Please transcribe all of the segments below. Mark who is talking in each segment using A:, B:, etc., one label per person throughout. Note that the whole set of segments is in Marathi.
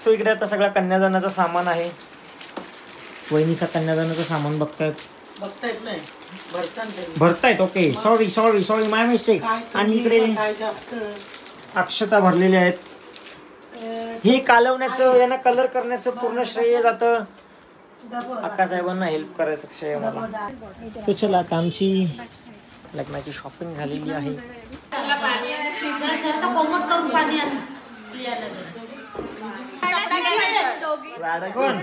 A: सो इकडे आता सगळा कन्यादानाचं सामान आहे. वहिनीचा कन्यादानाचं सामान बघतायत नाही भरतायत. ओके, सॉरी माय मिस्टेक. आणि इकडे अक्षता भरलेल्या आहेत. ही कालवण्याचं यांना कलर करण्याचं पूर्ण श्रेय जातं अक्कासाहेबांना हेल्प करायचं श्रेय मला. सो चला आता आमची लग्नाची शॉपिंग झालेली आहे. कोण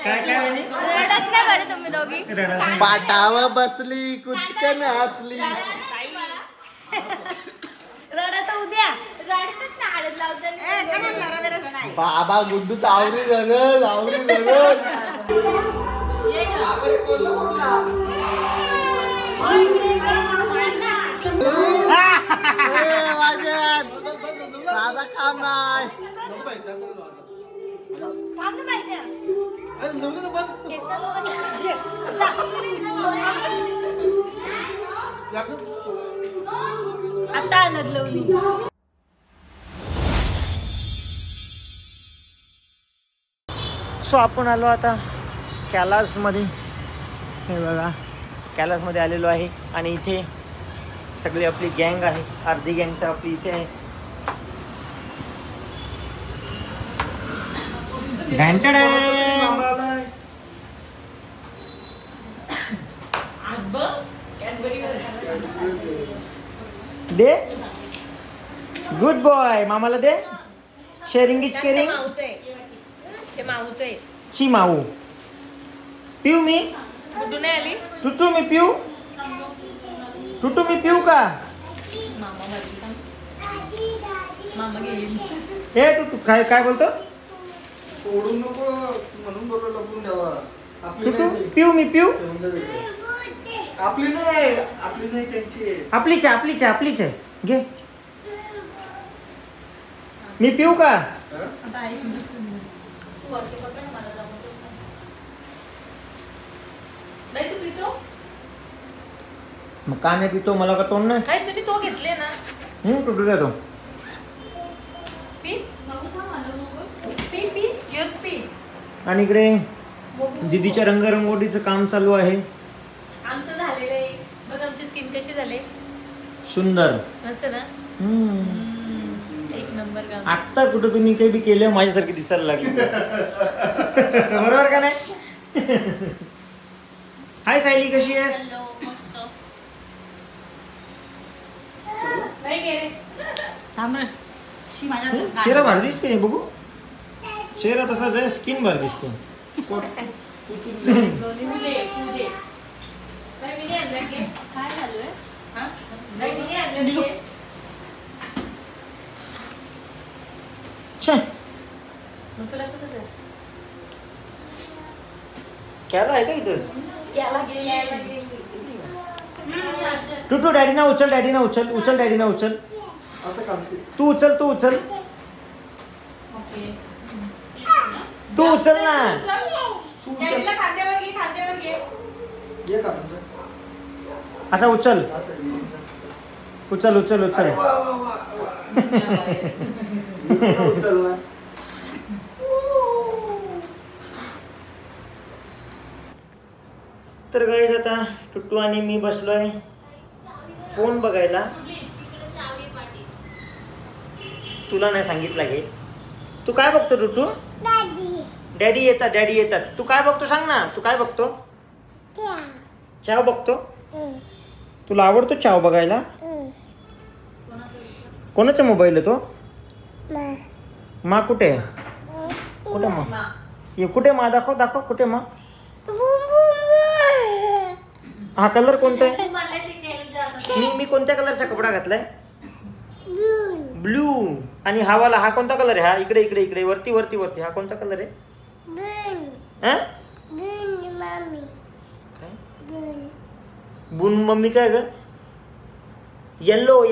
A: काय पाटावर बसली कुचकन हसली. बाबा गुड्डू आवरी रगल साधा काम नाही. सो आपण आलो आता कैलासमध्ये. हे बघा कैलासमध्ये आलेलो आहे आणि इथे सगळी आपली गँग आहे. अर्धी गँग तर आपली इथे आहे. दे गुड बॉय मामाला दे. Sharing is caring. ची माऊ पिऊ मी टुटू मी पिऊ का. हे टुटू काय बोलतो.
B: सोडून नको म्हणून बोललो लपून ठेवा.
A: टुटू पिऊ मी पिऊ.
B: आपली नाही त्यांची.
A: आपलीच आहे घे. मी पिऊ का. मग का नाही पितो मला का तोंड नाही.
C: तुम्ही तो घेतले ना.
A: टुटू द्या तो. आणि इकडे दीदीच्या रंगरंगोटीचं काम चालू आहे.
C: आमचं झालेलं आहे बघ. आमची स्किन कशी झाली.
A: सुंदर
C: मस्त ना. एक नंबर काम.
A: आता कुठं तुम्ही काही बी केलं माझ्यासारखी दिसायला लागली. बरोबर का नाही. हाय सायली कशी आहेस. चेहरा भारी दिसते बघू. चेहरा तसाच आहे स्किन भारी दिसते. क्याला आहे का इथं. टुटू डॅडी ना उचल डॅडी ना उचल. तू उचल तू उचल ना. आता उचल. तर गाईस आता टुट्टू आणि मी बसलोय फोन बघायला. तुला नाही सांगितलं घे. तू काय बघतो टुट्टू. डॅडी येतात. तू काय बघतो सांग ना. तू काय बघतो. चाव बघतो. तुला आवडतो चाव बघायला. कोणाचा मोबाईल आहे तो. मा कुठे मा. ये कुठे मा दाखव कुठे मा. हा कलर कोणता आहे. मी कोणत्या कलरचा कपडा घातलाय. ब्लू. आणि हा वाला हा कोणता कलर आहे. हा इकडे वरती हा कोणता कलर आहे. बुन मम्मी काय ग. येल्लो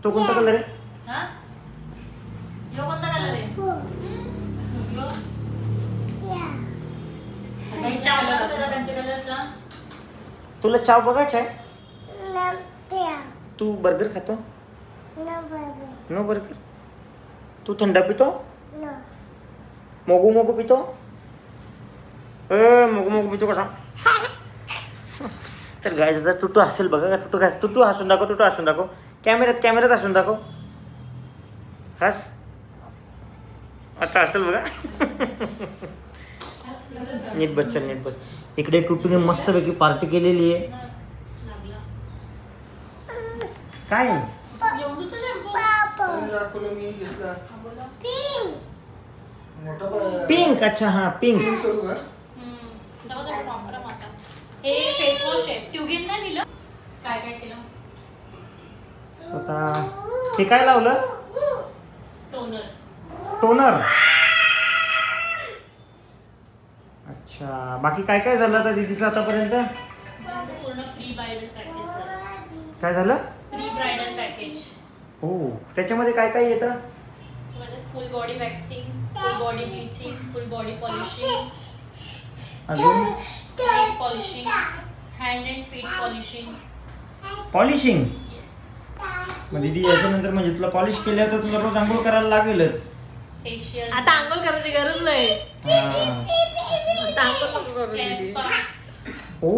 A: तो कोणता कलर आहे. तुला चाव बघायचा आहे. तू बर्गर खातो. No burger. तू थंड पितो? मोगू मोगू पितो? मोगू मोगू पितो कसा? तर गाय दादा टुटू हसेल बघा का. टुटू हसून दाखव. कॅमेऱ्यात हसून दाखव. हस. आता असेल बघा. नीट बस. इकडे टुटूने मस्तपैकी पार्टी केलेली आहे. काय
B: मी घेतला मोठा
A: पिंक. अच्छा हा पिंक.
B: करू का?
C: हे फेस वॉश आहे. ट्युगिन नाही दिलं. काय केलं?
A: स्वतः हे काय लावलं? टोनर. अच्छा बाकी काय झालं आता दीदीचं आतापर्यंत?
C: पूर्ण प्री ब्रायडल पॅकेज.
A: काय झालं?
C: Pre bridal package.
A: हो त्याच्यामध्ये काय येतं?
C: Full body waxing, full body bleaching, full body polishing,
A: अजून
C: nail polishing, hand and feet
A: polishing.
C: Yes.
A: मग दीदी याच्यानंतर म्हणजे तुला पॉलिश केल्या तर तुला रोज आंघोळ करायला लागेलच.
C: फेशियल. आता आंघोळ करायची गरज नाही. आता आंघोळ नको करू दीदी.
A: ओ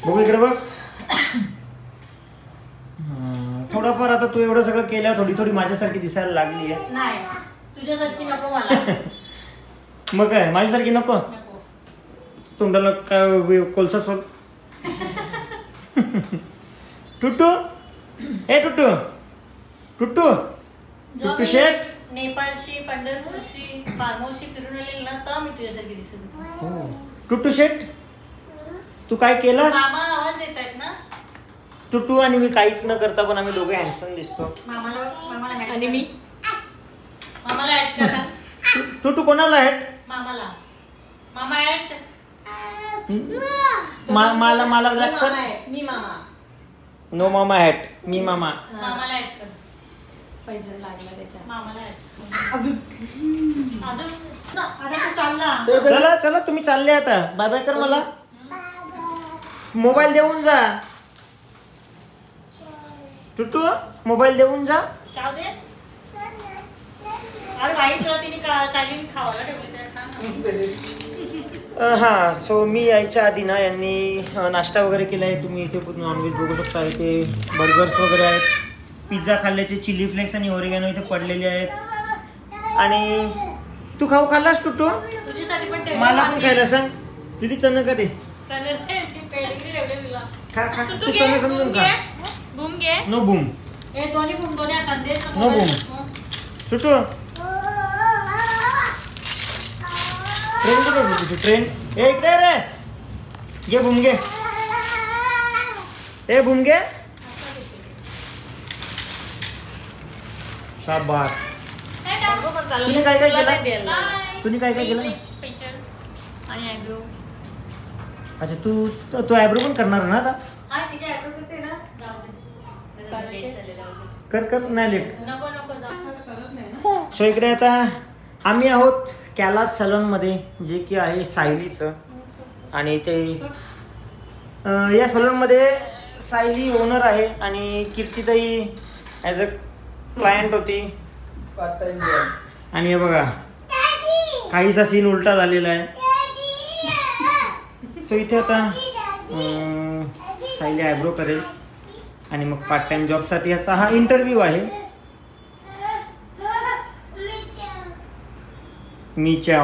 A: बघू इकडे बघ. थोडंफार आता तू एवढं सगळं केल्यावर थोडी माझ्यासारखी दिसायला लागली आहे.
C: नाही तुझ्यासारखी नको मला.
A: मग काय माझ्यासारखी नको? तोंडाला काय कोळसा सोड. टुटू ए टुटू शेट.
C: नेपाळशी, पंढरपूरशी, फार्मोशी फिरून आलेली ना तर मी तुझ्यासारखी दिसत.
A: टुटू शेट तू काय केलंस?
C: मामा आवाज देत आहेत ना.
A: टुटू आणि मी काहीच न करता पण आम्ही दोघे हँडसम दिसतो.
C: मामाला आणि मी मामाला ऍड करा.
A: टुटू कोणाला हॅट?
C: मामा ऍड.
A: मला ब्लॅक कर.
C: मी मामा.
A: नो मामा हॅट. मी मामा.
C: मामाला ऍड कर. पैसे लागला त्याच्या. मामाला ऍड. अजून आता तू चालला.
A: चला तुम्ही चालले आता. बाय बाय कर मला. मोबाईल देऊन जा. टुटू मोबाईल देऊन जा.
C: चाव दे. अरे भाई तुला तिने सायलेंट खावायला ठेवली.
A: हां सो मी यायच्या आधी ना यांनी नाश्ता वगैरे केला आहे. तुम्ही इथे नॉनव्हेज बघू शकता. इथे बर्गर्स वगैरे आहेत. पिझ्झा खाल्ल्याचे चिली फ्लेक्स आणि ओरिगॅनो इथे पडलेले आहेत. आणि तू खाल्लास टुटू?
C: तुझ्यासाठी पण
A: मला पण खायला सांग. दिदी चन्न का ते खा तू चन्न समजून खा.
C: बूम घे.
A: No boom.
C: दोन्ही बूम दोन्ही हातात दे.
A: No boom. टुटू ट्रेन कुठे होती तुझी? ट्रेन ए इकडे रे. घे बूम घे. ए बूम घे. शाबास. तुम्ही काय केलं?
C: स्पेशल आणि आयब्रो.
A: अच्छा तू आयब्रो पण करणार ना आता?
C: हा तिचे आयब्रो करते ना.
A: कर नाही लेट.
C: नको
A: सो इकडे आता आम्ही आहोत कैलाश सलूनमध्ये जे की आहे सायलीचं. आणि ते या सलूनमध्ये सायली ओनर आहे आणि कीर्तिताई ॲज अ क्लायंट होती.
B: Part time job.
A: आणि हे बघा काहीसा सीन उलटा झालेला आहे. सो इथे आता सायली आयब्रो करेल आणि मग पार्ट टाइम जॉबसाठी याचा हा इंटरव्ह्यू आहे. मी चाव.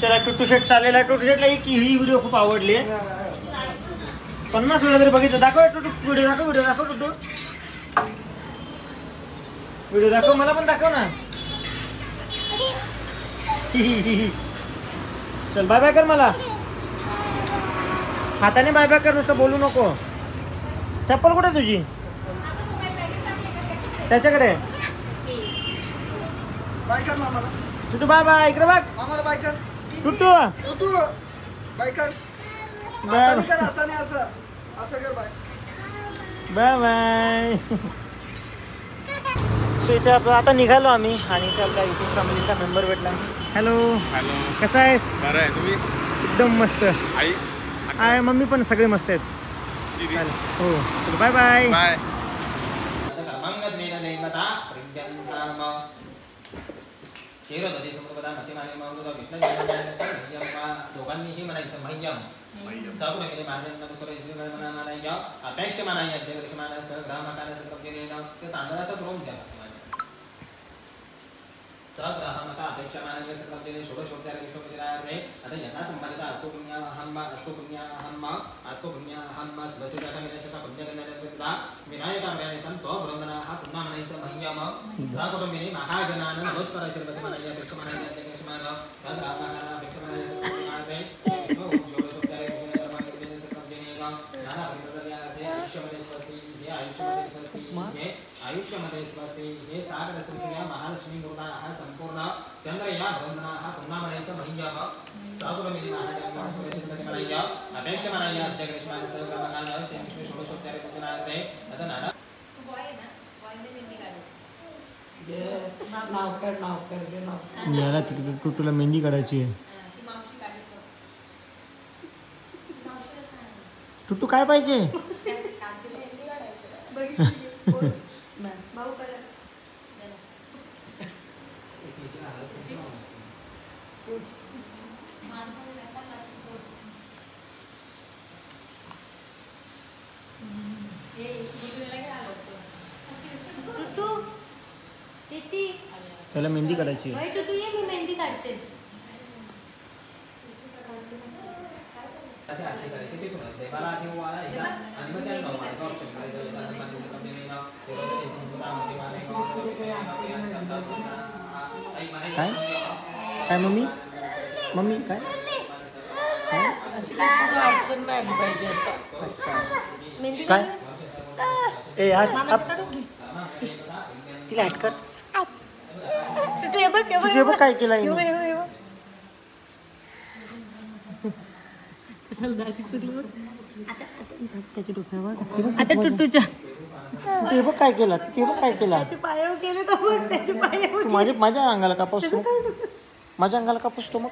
A: त्याला टुटू शेट चाललेला आहे. टुटू शेटला ही व्हिडिओ खूप आवडली आहे. 50 वेळा तरी बघितलं. दाखव टुटू व्हिडिओ दाखव टुटू व्हिडिओ दाखव. मला पण दाखव ना. चल बाय बाय कर मला. हाताने बाय बाय कर नुसतं बोलू नको. चप्पल कुठे तुझी? त्याच्याकडे.
B: बाय कर मामाला.
A: टुटू बाय बाय. इकडे बघ
B: मामाला बाय कर.
A: टुटू
B: बाय कर.
A: बाय
B: हाताने असं कर. Bye
A: bye. सो इथे आपलं आता निघालो आम्ही आणि इथे आपल्या युट्यूब फॅमिलीचा मेंबर भेटला. हॅलो.
D: हॅलो.
A: कसा आहेस?
D: बरं आहे तुम्ही?
A: एकदम मस्त.
D: आई
A: आहे मम्मी पण सगळे मस्त आहेत.
D: दीदी
A: चालेल हो चलो बाय बाय.
D: बाय.
A: दोघांनीही म्हणायचं महियम सगुणकेले महाराजांना म्हणायचं अपेक्ष म्हणायचं अध्यक्ष म्हणायचं ग्रामकाराचं कब्जेने ते तांदळाचा द्रोण द्या सग्रामका अपेक्षा मानायचं कब्जेने षोडशोपचार विश्वपतिरार्थे आता यथा संपादित असो पुण्य हम्मा असो पुण्य हम्मा असो पुण्य हम्मा स्वतःच्या मिळायचा पुण्य करण्याचा विनायक आंब्यानेतन तो वृंदना हा पुन्हा म्हणायचं महियम सकुटुंबिनी महाजनानं नमस्काराचे बदल म्हणायचे अपेक्षा म्हणायचे अध्यक्ष म्हणायचं सग्रामकारा अपेक्षा म्हणायचे षोडशोपचार नाना प्रकारचे आयुष्यामध्ये स्वस्ती हे आयुष्यामध्ये स्वस्ती हे आयुष्यामध्ये स्वस्ती हे सागर संख्या महालक्ष्मी मुर्दा हा संपूर्ण चंद्र या वंदना हा पुन्हा म्हणायचं महियम सकुटुंबिनी महाजनानं म्हणायचं अपेक्षा म्हणायचे अध्यक्ष म्हणायचं सग्रामकारा श्री षोडशोपचार पूजनार्थे आता नाना याला तिकडे टुटूला मेहंदी काढायची आहे. टुटू काय पाहिजे? त्याला मेहंदी काढायची आहे.
C: मेहंदी काढते.
A: काय काय मम्मी मम्मी काय काय ए तिला हट कर. तुझे बघ काय केलं त्याच्या डोक्यावर
C: आता टुटूच्या
A: ते बघ काय केलं ते बघ काय केलं
C: पायावर केले तर बघ त्याच्या पायावर
A: माझ्या अंगाला का पुसतो माझ्या अंगाला का पुसतो मग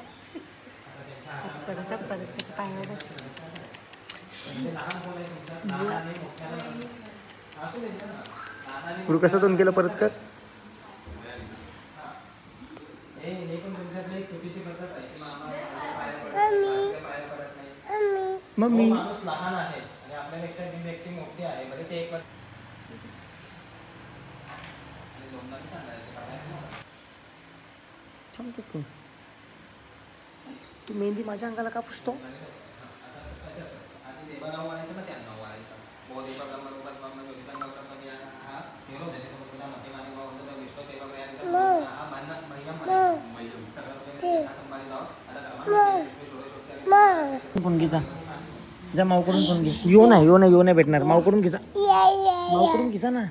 A: पुढे कसं दोन केलं परत कर. मम्मी माणूस लहान आहे आणि आपल्यापेक्षा जी व्यक्ती मोठी आहे म्हणजे ते एक तू मेहंदी माझ्या अंगाला का पुसतो? फोन घे जा माऊकडून फोन घे. यो नाही भेटणार. माऊकडून घे जा. माऊकडून घे जा ना.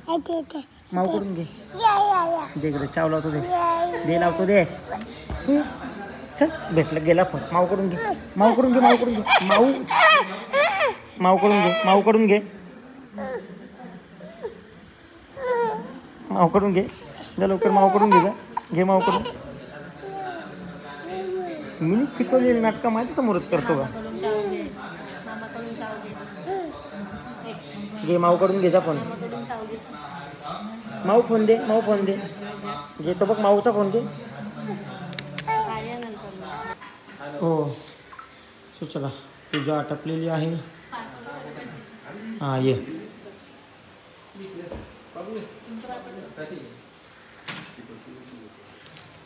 A: माऊकडून घे. दे इकडे चाव लावतो दे लावतो दे. चल भेटलं गेला फोन. माऊकडून घे माऊकडून घे जा लवकर. माऊकडून घे जा. घे माऊकडून. मी शिकवलेली नाटकं माझ्या समोरच करतो का? घे माऊकडून घे जा फोन. माऊ फोन दे घेतो बघ माऊचा फोन घे. हो सो चला पूजा आटपलेली आहे. हां ये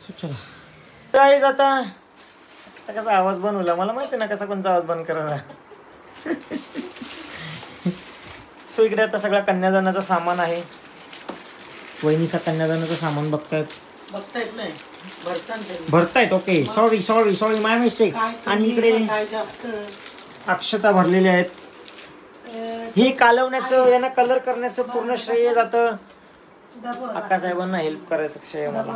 A: सो चला काय जाता कसा आवाज बनवला मला माहिती ना कसा कोणता आवाज बंद करायचा. सो इकडे आता सगळा कन्यादानाचा सामान आहे. वहिनीचा कन्यादानाचं सामान भरतायत. ओके सॉरी माय मिस्टेक. आणि इकडे अक्षता भरलेल्या आहेत. हे कालवण्याचं यांना कलर करण्याचं पूर्ण श्रेय जातं अक्का साहेबांना हेल्प करायचं श्रेय मला.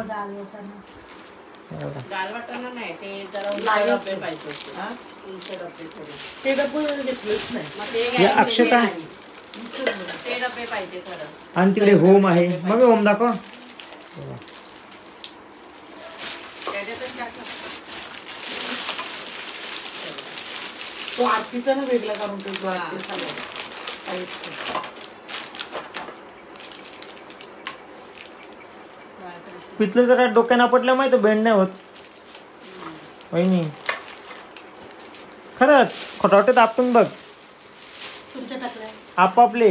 A: अक्षता आणि तिकडे होम आहे. मग होम दाखव.
D: तो आरतीचा ना वेगळा काढून ठेवतो. आरती साईड
A: पितलं जरा डोक्यानं आपटलं माहिती बेंड नाही होत वहिनी. खरंच खोटावट्यात आपटून बघ
C: तुमच्या टाकल्या
A: आपापले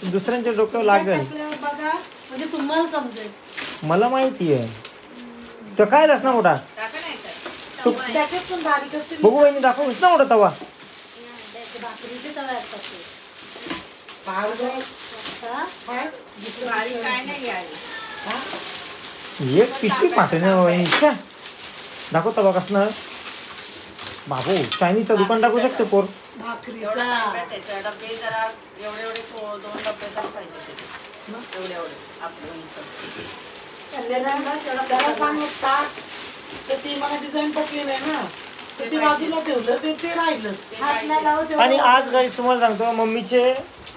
A: दुसऱ्यांच्या डोक्यावर लागेल.
C: बघा म्हणजे तुम्हाला समजेल.
A: मला माहिती आहे तो काय ना मोठा तो
D: त्याच्यात पण बारीक असते.
A: बघू वहिनी दाखवूस ना मोठा तवा.
C: भाकरीचे तवे असतात ते.
A: एक पिशवी पाठवणे वहिनीच्या दाखव तवा कसं बाबू चायनीजचं दुकान टाकू शकते पोर.
D: भाकरीचा
E: डबे जरा एवढे एवढे 2 डबे तर पाहिजे एवढे एवढे
D: त्याला सांगत टाक तर ती मला डिझाईन पटली नाही ना तर ते बाजूला ठेवलं ते राहिलंच.
C: हात नाही लावत
A: आणि आज गाई तुम्हाला सांगतो मम्मीचे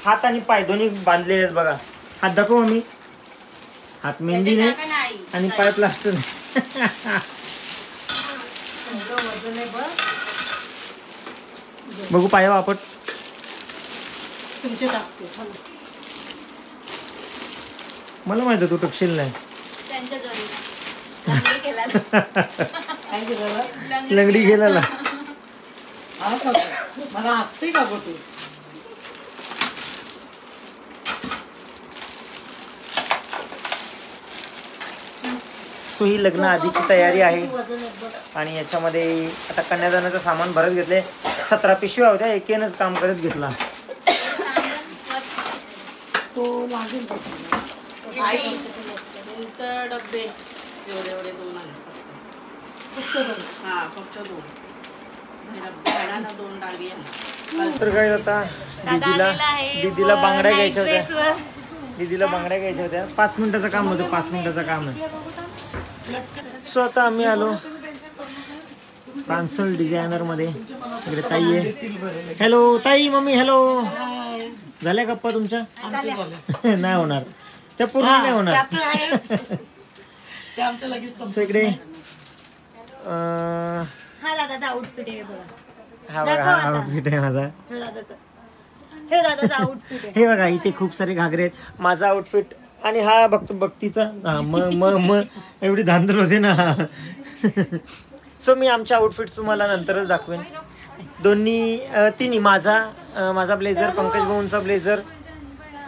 A: हात आणि पाय दोन्ही बांधलेले आहेत बघा. हात दाखव मम्मी. हात मेहंदी नाही आणि पाय प्लास्टर नाही.
C: वजन आहे बघ.
A: बघू पाय वापट.
C: तुमचे टाकते
A: मला माहिती तू टकशील नाही.
C: त्यांच्या जवळ लंगडी केलेला.
D: काय केलं
A: लंगडी गेला
D: मला असते का गो तू.
A: सो ही लग्न आधीची तयारी आहे
C: वजन आहे बघ.
A: आणि याच्यामध्ये आता कन्यादानाचं सामान भरत घेतले. 17 पिशव्या होत्या एकेनच काम करत घेतला.
D: तो लागेल का तुला?
E: तुमचं डबे एवढे एवढे 2 आले
D: फक्त बघ.
E: हा फक्त 2 डबे आणा ना 2 डाळी आणा.
A: तर काय आता दीदीला बांगड्या घ्यायच्या होत्या. दीदीला बांगड्या घ्यायच्या होत्या. 5 मिनिटाचं काम होतं. 5 मिनिटाचं काम आहे. सो आता आम्ही आलो ट्रान्सल डिझायनर मध्ये. इकडे ताई आहे. हॅलो ताई मम्मी हॅलो. झाल्या गप्पा तुमच्या. नाही होणार त्या पूर्ण नाही होणार.
D: त्यात आहेच. ते आमच्या लगेच
A: सो इकडे
C: हा दादाचा आउटफिट आहे बघा.
A: हा बघा हा आउटफिट आहे माझा.
C: हे दादाचा आउटफिट आहे.
A: हे बघा इथे खूप सारे घागरे आहेत. माझा आउटफिट आणि हा बघतो भक्तीचा. हा म एवढी धांदल होते ना. सो मी आमच्या आउटफिट तुम्हाला नंतरच दाखवेन. तिन्ही माझा ब्लेझर, पंकज भाऊंचा ब्लेझर,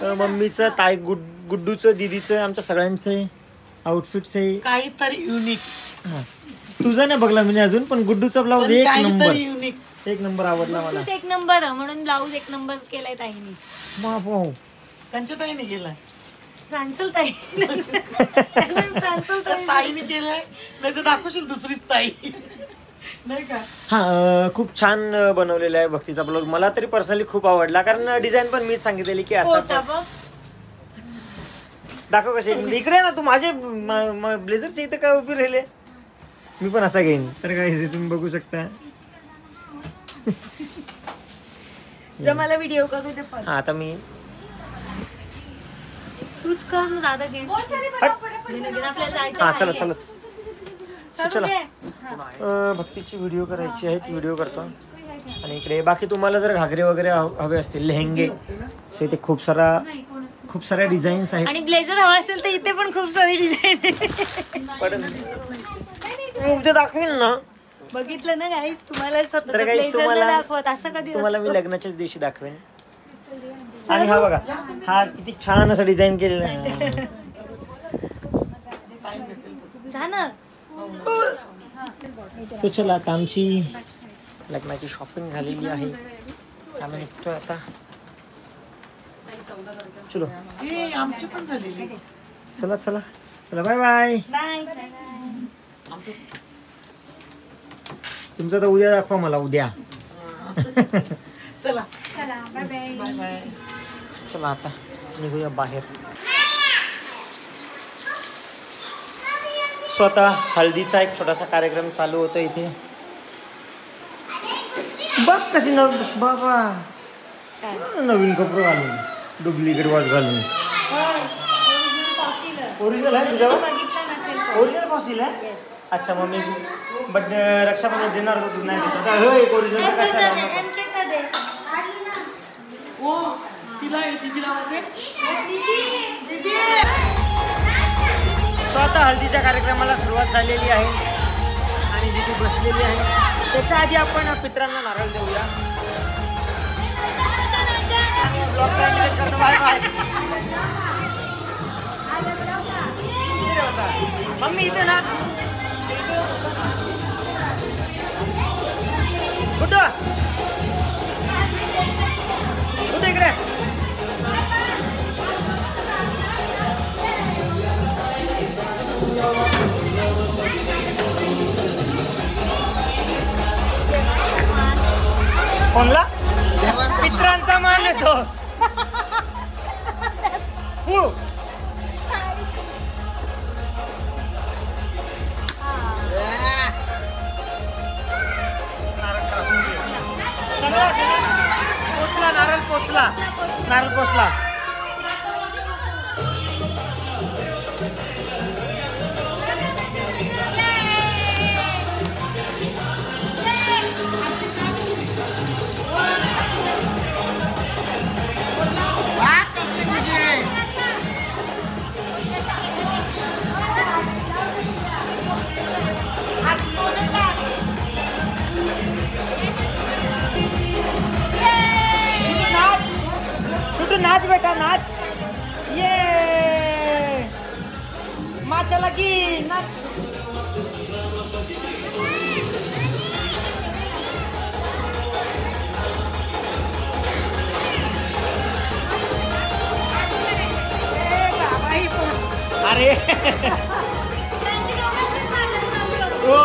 A: मम्मीचं, ताई गुड्डूचं, दीदीचं, आमच्या सगळ्यांचे आउटफिट्स आहे.
D: काहीतरी युनिक.
A: हा तुझा नाही बघला मी अजून पण गुड्डूचा ब्लाऊज एक नंबर.
D: युनिक
A: एक नंबर आवडला मला.
C: एक नंबर म्हणून ब्लाऊज एक नंबर केलाय ताईने.
A: बापू
D: त्यांच्या ताईने केलाय.
C: ट्रान्सल ताई.
D: ताईने केलंय नाही तर दाखवशील दुसरीच ताई नाही का.
A: हा खूप छान बनवलेला आहे भक्तीचा ब्लाऊज. मला तरी पर्सनली खूप आवडला कारण डिझाईन पण मीच सांगितलेली की असं. दाखव कसे. इकडे ना तू माझे ब्लेझरच्या इथे काय उभी राहिले. मी पण असा घेईन तर काय तुम्ही बघू शकता.
C: मला व्हिडिओ करू दे पण.
A: हा आता मी
C: तूच कर ना दादा घे. आपल्याला जायचं
A: हा चला
C: आहे.
A: चला चला. भक्तीची व्हिडिओ करायची आहे ती व्हिडिओ करतो. आणि इकडे बाकी तुम्हाला जर घागरे वगैरे हवे असतील लेहंगे सो इथे खूप साऱ्या डिझाईन्स आहेत.
C: आणि ब्लेझर हवा असेल तर इथे पण खूप सारी डिझाईन.
A: उद्या दाखवीन ना.
C: बघितलं ना गाईस तुम्हाला
A: तर गाईस
C: दाखवत असं कधी
A: तुम्हाला मी लग्नाच्याच दिवशी दाखवेन. आणि हा बघा हा किती छान असं डिझाईन केलेलं आहे. सो चला आता आमची लग्नाची शॉपिंग झालेली आहे. आम्ही निघतोय आता. चलो
D: आमची पण झालेली.
A: चला चला चला बाय बाय. तुमचं तर उद्या दाखवा मला उद्या.
D: चला
C: बाय बाय
D: बाय.
A: चला आता निघूया बाहेर. सो आता हळदीचा एक छोटासा कार्यक्रम चालू होता इथे. बघ कशी बाबा नवीन कपडे घालून डुप्लिकेट वॉच घालून. ओरिजिनल आहे तुझ्यावर. ओरिजिनल फॉसिल आहे. अच्छा मग मी बट रक्षाबंधन देणार होतो नाही देत. आता होय ओरिजिनल कशाला
D: तिला दीदीला वाजते.
A: सो आता हळदीच्या कार्यक्रमाला सुरुवात झालेली आहे आणि दीदी बसलेली आहे. त्याच्या आधी आपण पित्रांना नारळ देऊया. Bye bye. मम्मी इथे ना कुठं कुठे इकडे. कोणला पित्रांचा मान येतो. पोचला नारळ पोचला नारळ पोचला. नाच बेटा नाच. ये माचा लगी नाच. अरे ओ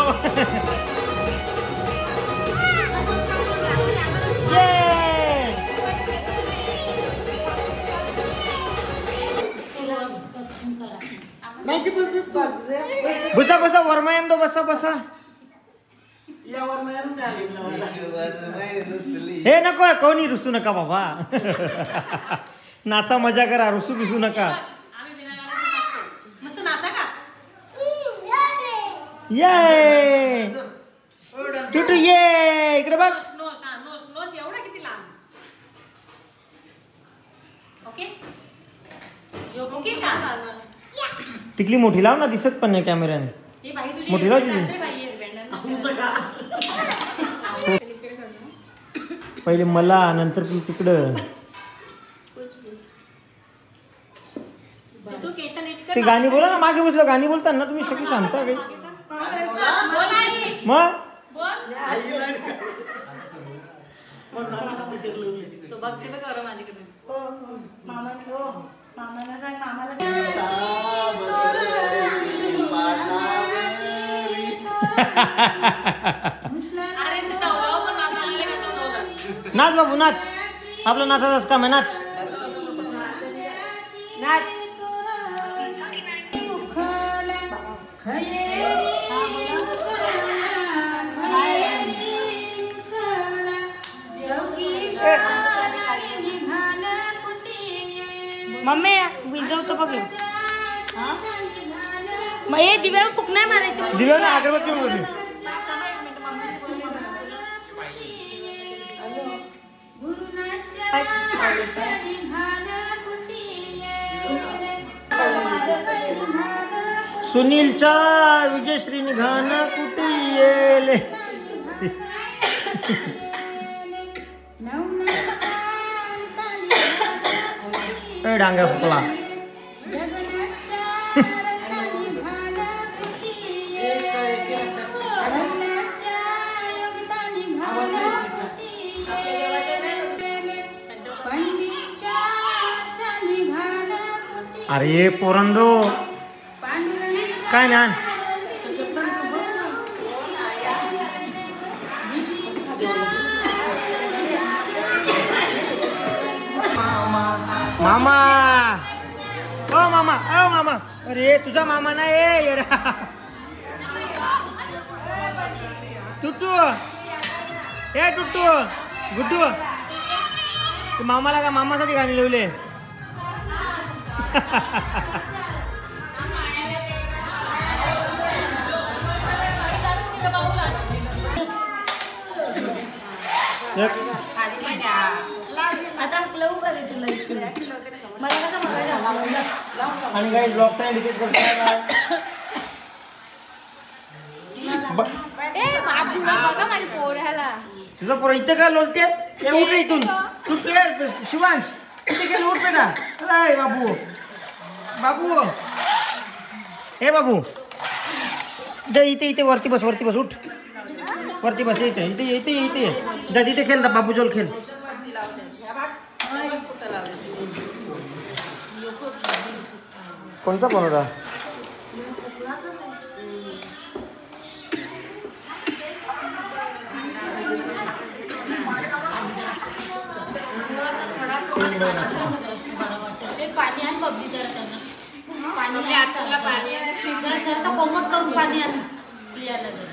A: बसा बसा वरमायन दो बसा बसा. हे नको कोणी रुसू नका बाबा. नाचा मजा करा रुसू बिसू नका.
C: मस्त नाचा का.
A: ये टुटू ये इकडे बघ.
C: नोस एवढा किती लांब. ओके ओके का.
A: टिकली मोठी लाव ना दिसत पण नाही कॅमेऱ्याने. मोठी लाव तिथे. पहिले मला नंतर तिकडं. ते गाणी बोला ना मागे बसलं गाणी बोलता ना तुम्ही सगळी शांत काही. मग नाच बाबू नाच. आपलं नाचाच काम आहे नाच.
C: मम्मी विजवतो बघ. मग हे दिव्या फुक नाही मारायची.
A: दिव्या ना अगरबत्ती मोठी. सुनीलचा विजयश्री निघाण कुठे येले. डांगा फुकला. अरे पोरंदो काय ना. मामा ओ मामा ओ मामा. अरे तुझा मामा ना येडा. टुट्टू ए टुट्टू गुड्डू. मामाला का मामासाठी गाणी लावले.
E: खाली पण द्या.
C: आता लवू का रे तुला इकडे? मला कसं बघायला
A: आणि काही ब्लॉगचा इंडिकेट करतो
F: बघा माझ्या पोऱ्याला.
A: तुझा पोरं इथे काय लोलते उठ रे इथून तू शिवांश इथे गेलं उठ बेटा. अय बाबू बाबू हे बाबू इथे इथे वरती बस उठ वरती बस इथे इथे इथे इथे जा तिथे खेळ बाबू जोल खेळ. कोणता फोन होता?
C: ते पाणी आण बबली जरा त्यांना. पाणी आताला पाणी जरा कोमट करून पाणी आण प्रियाला जरा.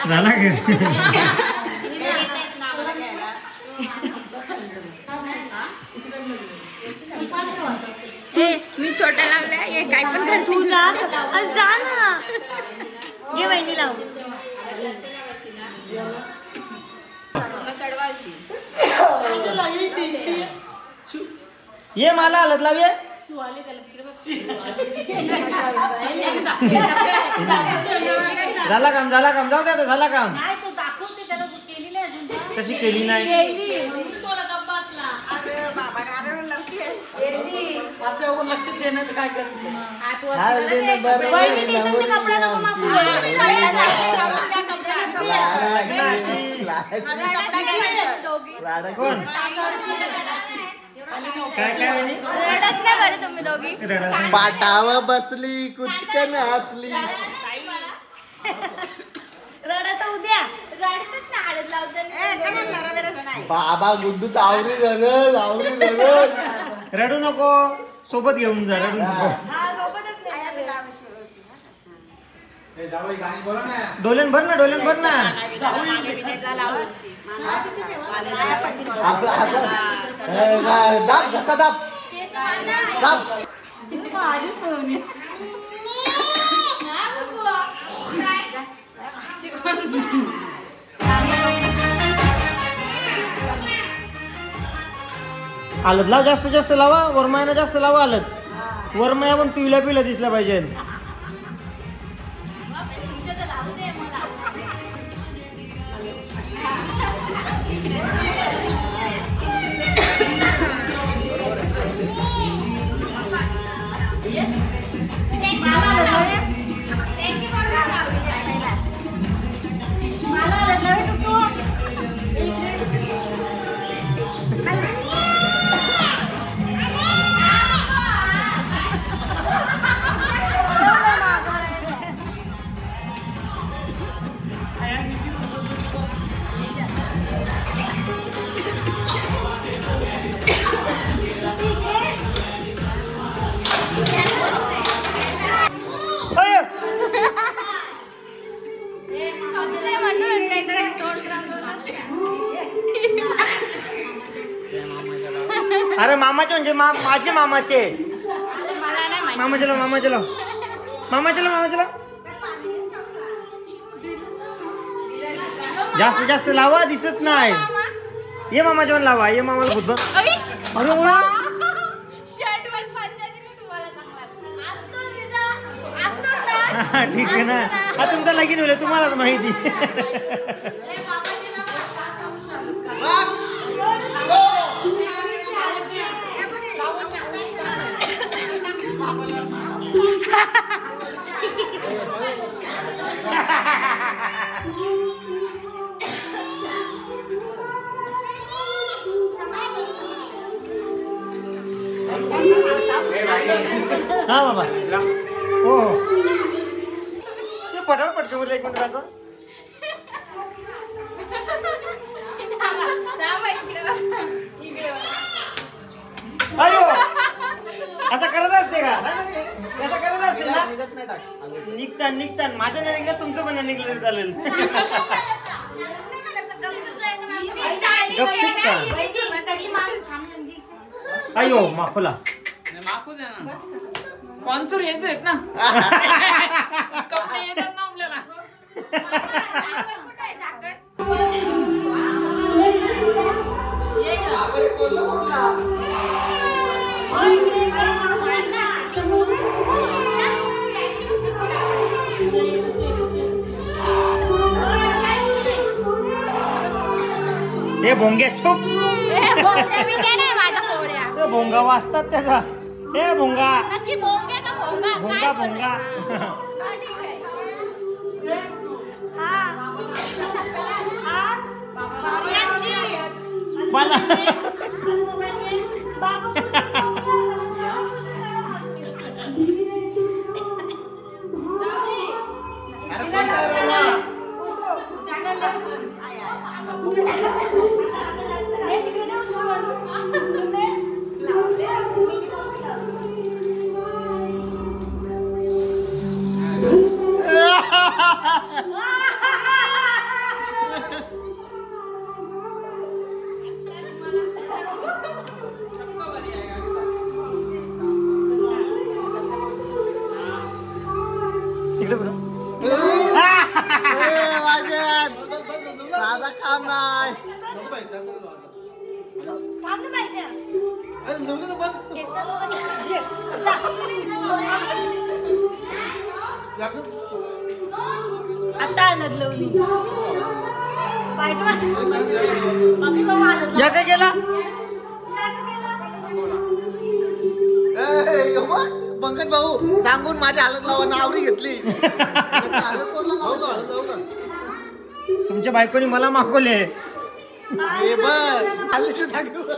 A: झाला
F: मी छोट्या लावल्या हे काय पण करते.
C: तू जा ना घे वहिनी लाव.
A: ये मला हलत लावे
C: सुवाले त्याला तिकडे बघ.
A: झाला काम जाऊ द्या झाला काम.
C: नाही तो दाखवते त्याला केली नाही अजून.
A: कशी केली नाही
C: तोला गप्पा असला.
D: आपल्यावर लक्ष देण्यात काय करते.
C: वहिनी दिसत कपडा नको मागू.
A: कोण काय काय म्हणे?
F: रडत नाही बरं तुम्ही दोघी.
B: पाटावर बसली कुचकन हसली.
C: रडायचं उद्या.
F: रडतच ना हळद लावताना.
B: बाबा गुड्डू आवरी रडल
A: रडू नको सोबत घेऊन जा रडू नको.
C: हा सोबतच नाही.
A: डोलन भर ना
B: आपला दाब घसा दाब दाब.
A: आलत लाव जास्त लावा वरमायना जास्त लावा आलत वरमाया पण पिवल्या दिसल्या पाहिजे. अरे मामाचे म्हणजे माझे मामाचे. मामा चलो जास्त लावा दिसत नाही. ये मामा जेवण लावा ये मामाला भूत. अरे वा ठीक आहे ना. हा तुमचा लगीन होईल तुम्हालाच माहिती. हा बाबा हो पटापट पटकन बोल. एक मिनिट दाखव. अयो असं करत असते का? असं करत असते ना. निघता माझं नाही निघलं तुमचं पण नाही निघलं तरी चालेल. अयो माखोला
E: स्पॉन्सर यायचे आहेत ना. कपडे येतात ना आपल्याला.
A: हे भोंग्या चुप.
F: मी नाही माझा पोळ्या.
A: ते भोंगा वाजतात त्याचा. हे भोंगा
F: नक्की भोंगा का भोंगा?
A: भोंगा भोंगा. मला
B: साधा काम नाही.
C: आता आणत लावली
A: या काय केला.
B: पंकज भाऊ सांगून माझी हालत लावा आवरी घेतली.
A: तुमच्या बायकोनी मला मागवले.
B: हे बघ आलीच्या जागेवर.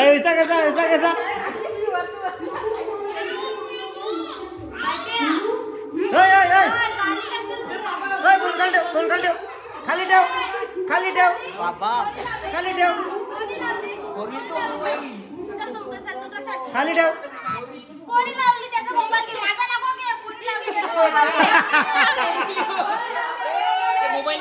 A: ऐसा कसा ऐसा कसा. फोन खाली ठेव. खाली ठेव. खाली ठेव
B: बाबा
A: खाली ठेव. खाली ठेव.
F: कोणी लावली त्याचा मोबाईल घे. माझा नको घे. कोणी लावली त्याचा मोबाईल.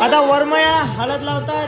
A: आता वरमया हळद लावतात.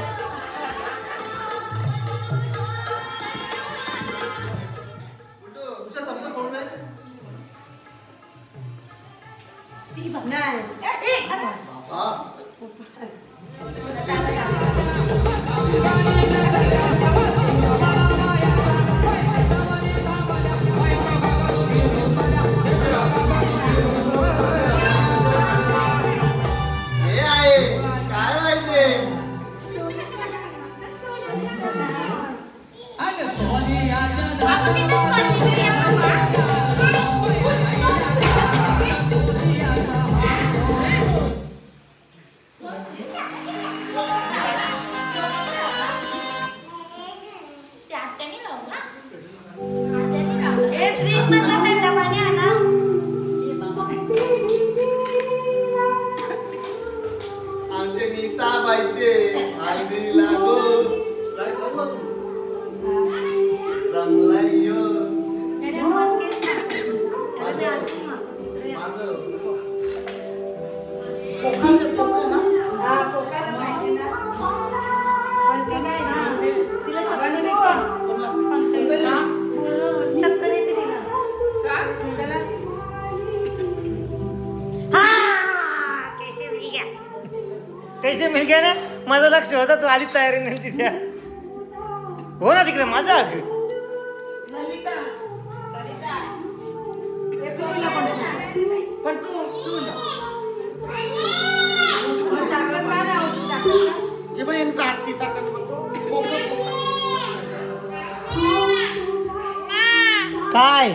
A: कैसे मिल गया ना. माझं लक्ष होतं तू आधीच तयारी नाही तिथे. हो ना तिकडे माझा काय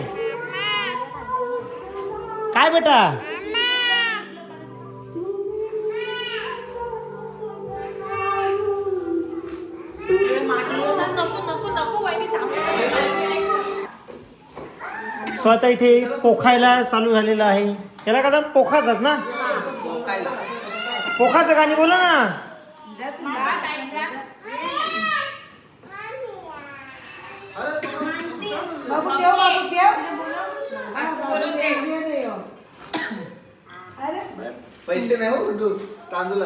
A: काय बेटा सो आता इथे पोखायला चालू झालेलं आहे. याला का पोखाच ना, पोखाचं गाणी बोला ना.
B: पैसे नाही हो दूध तांदूळ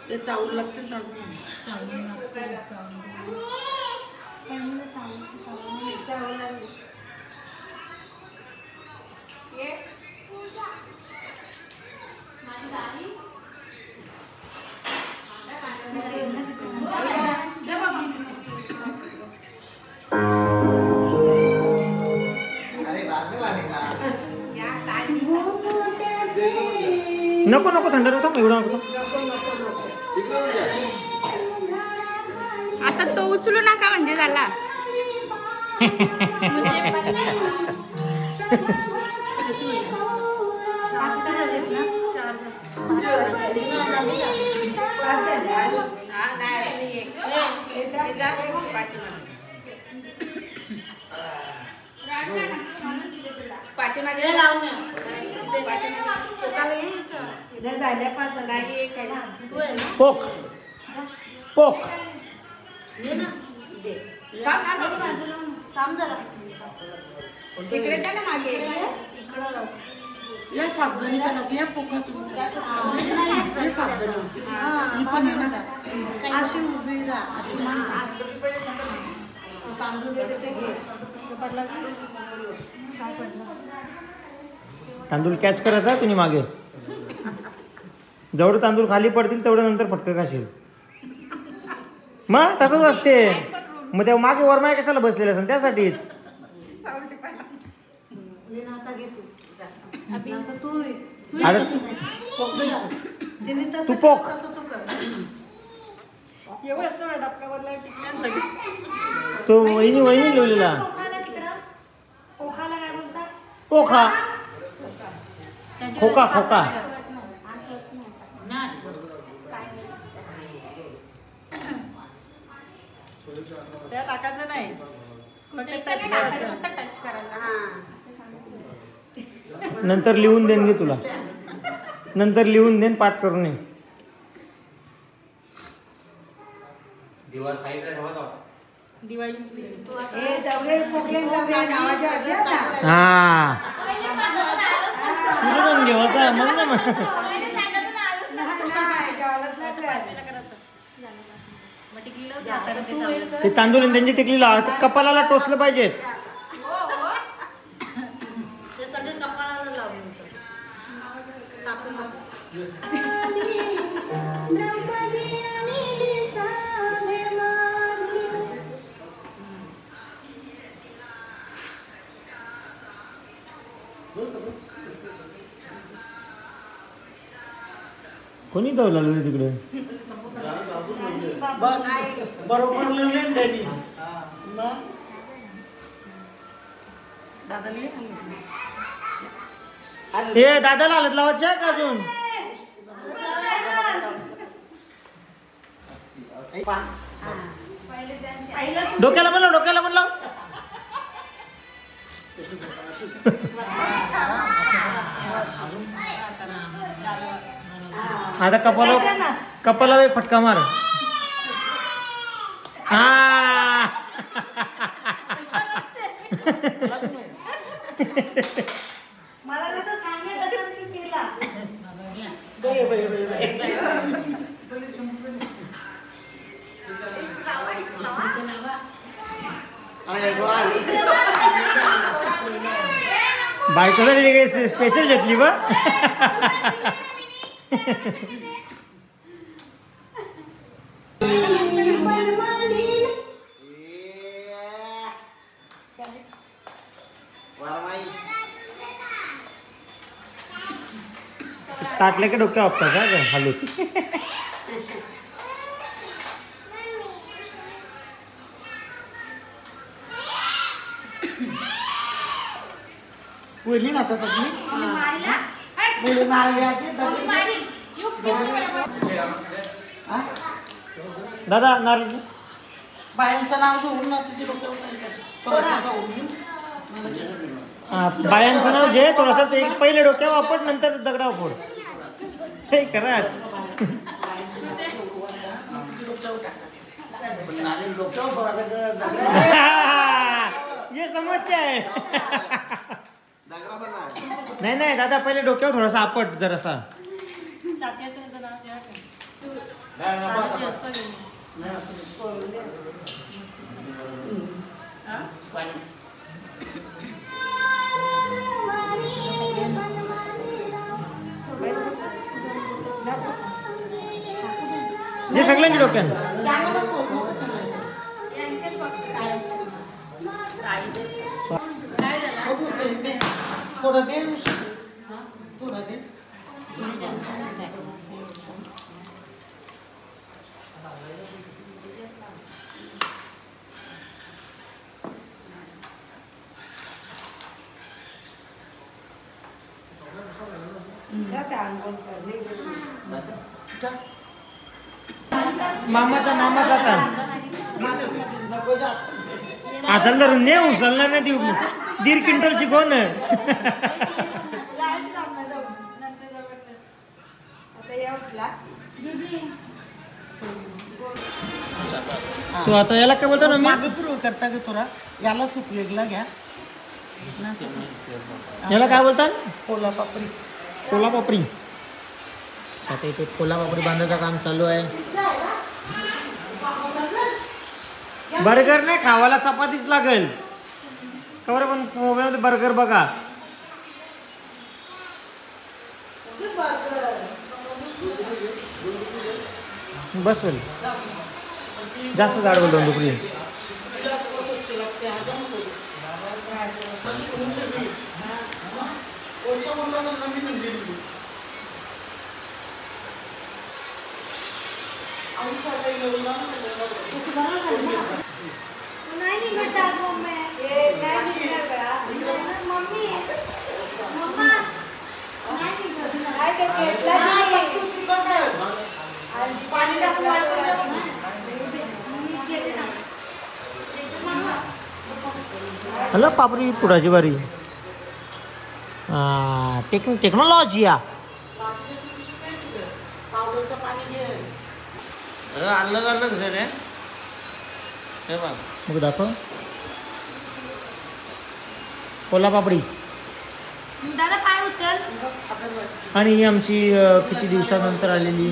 D: ते चावल लागते
A: नको नको थंड होता एवढा नको.
F: आता तो उचलू नका म्हणजे झाला.
E: पाठीमागे
A: पोख पोख
E: इकडे त्या ना मागे
D: या 7 जणी करायचं या पोखात हे 7 जणी ही पण आहे ना अशी उभी राहा अशी
E: तांदूळ देते ते घे.
A: तांदूळ कॅच करायचा तुम्ही मागे. जेवढे तांदूळ खाली पडतील तेवढं नंतर फटकं खाशील. मग तसंच असते. मग ते मागे वर मागे कशाला बसलेले असेल त्यासाठीच. आता तू पोख तो वहिनी लिहिलेला पोखा खोका खोका.
E: त्या टाकायचं नाही
A: नंतर लिहून देईन घे तुला. नंतर लिहून देईन पाठ करून ये. हा तुला पण घेवायचा मग ना मग. ते तांदूळ त्यांची टिकली कपालाला टोचलं पाहिजेत.
E: ते सगळे कपाळाला लावून
A: कोणी दवला तिकडे.
D: बरोबर लिहिले त्यांनी
A: हे दादाला हालत लावायचे का अजून. डोक्याला पण लाव डोक्याला पण लाव. आता कपाला फटका मार. हा
C: मला कसं सांगितलं तसं मी केला.
A: बायकोसाठी स्पेशल घेतली बा. ताटले का डोक्या आपटा का हलूत.
D: बोलली ना आता सगळी बोलून आली आहे की
A: दादा नारळ
D: बायांचं नाव घेऊन ना तिचे डोक्यावर थोडासा जाऊन
A: बायांचं नाव घे थोडासा ते पहिले डोक्यावर वापर नंतर दगडावर फोड हे करा ये समस्या आहे नाही नाही दादा पहिले डोक्यावर थोडासा आपट जरासा हे सगळ्यांच्या डोक्यानं
D: थोडं दे थोडं दे
A: मामाचा आता धरून ने उचलणार नाही देऊ 1.5 क्विंटलची कोण सो आता याला काय बोलतो ना
D: मागे पूर्व करता ग थोडा याला सुकलेला घ्या
A: याला काय बोलतात
D: कोला पापडी
A: कोल्हापापरी आता इथे कोल्हापापरी बांधायचं काम चालू आहे बर्गर नाही खावायला चपातीच लागेल खबर पण मोबाईलमध्ये बर्गर बघा बस बोल जास्त जाड बोलतो दुपरी
F: नाही निघत आज मम्मी नाही निघत मम्मी मम्मा नाही निघत काय ते केसला
D: पाणी टाकून
A: हॅलो पापरी पुढाची बारी टेक्नॉलॉजी या मग दाखव कोल्हापापडी
F: दादा पाय उचल
A: आणि ही आमची किती दिवसानंतर आलेली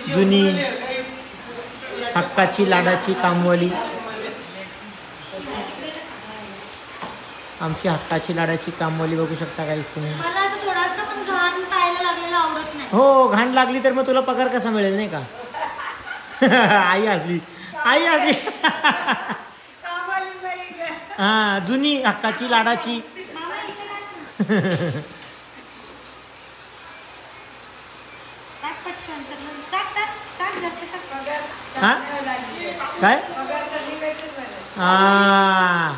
A: जुनी हक्काची लाडाची कामवाली आमची हक्काची लाडाची कामवाली बघू शकता काहीच तुम्ही
F: मला असं थोडासा पण घाण पाहायला लागलेला आवडत नाही
A: हो घाण लागली तर मग तुला पगार कसा मिळेल नाही का आई असली हा जुनी हक्काची लाडाची हा काय हा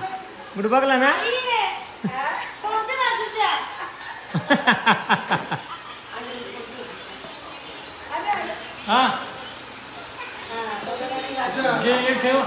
A: कुठं बघला ना हा ठेव